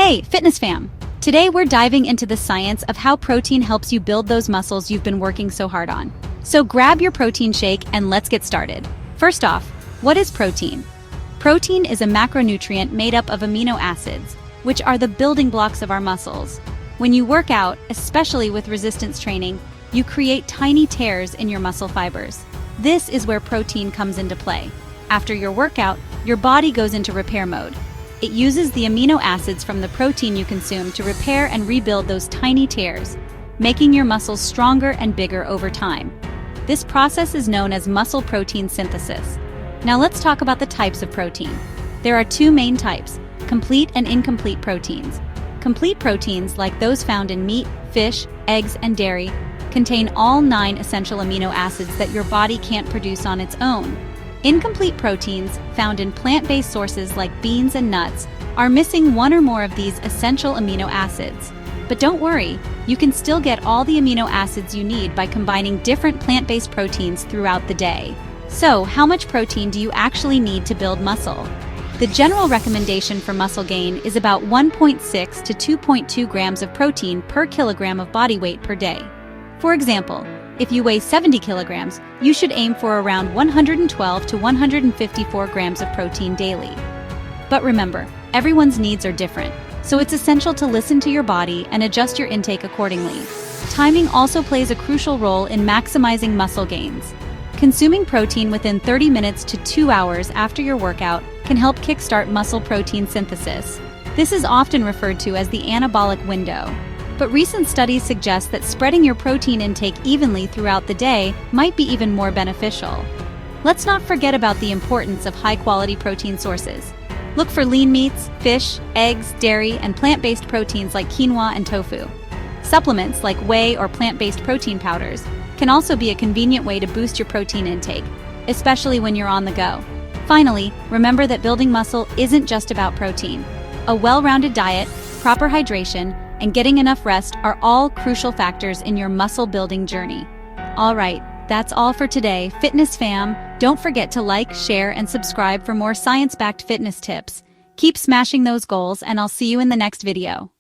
Hey, fitness fam! Today we're diving into the science of how protein helps you build those muscles you've been working so hard on. So grab your protein shake and let's get started. First off, what is protein? Protein is a macronutrient made up of amino acids, which are the building blocks of our muscles. When you work out, especially with resistance training, you create tiny tears in your muscle fibers. This is where protein comes into play. After your workout, your body goes into repair mode. It uses the amino acids from the protein you consume to repair and rebuild those tiny tears, making your muscles stronger and bigger over time. This process is known as muscle protein synthesis. Now let's talk about the types of protein. There are two main types, complete and incomplete proteins. Complete proteins, like those found in meat, fish, eggs, and dairy, contain all 9 essential amino acids that your body can't produce on its own. Incomplete proteins, found in plant-based sources like beans and nuts, are missing one or more of these essential amino acids. But don't worry, you can still get all the amino acids you need by combining different plant-based proteins throughout the day. So, how much protein do you actually need to build muscle? The general recommendation for muscle gain is about 1.6 to 2.2 grams of protein per kilogram of body weight per day. For example, if you weigh 70 kilograms, you should aim for around 112 to 154 grams of protein daily. But remember, everyone's needs are different, so it's essential to listen to your body and adjust your intake accordingly. Timing also plays a crucial role in maximizing muscle gains. Consuming protein within 30 minutes to 2 hours after your workout can help kickstart muscle protein synthesis. This is often referred to as the anabolic window. But recent studies suggest that spreading your protein intake evenly throughout the day might be even more beneficial. Let's not forget about the importance of high-quality protein sources. Look for lean meats, fish, eggs, dairy, and plant-based proteins like quinoa and tofu. Supplements like whey or plant-based protein powders can also be a convenient way to boost your protein intake, especially when you're on the go. Finally, remember that building muscle isn't just about protein. A well-rounded diet, proper hydration, and getting enough rest are all crucial factors in your muscle building journey. Alright, that's all for today, fitness fam. Don't forget to like, share, and subscribe for more science-backed fitness tips. Keep smashing those goals, and I'll see you in the next video.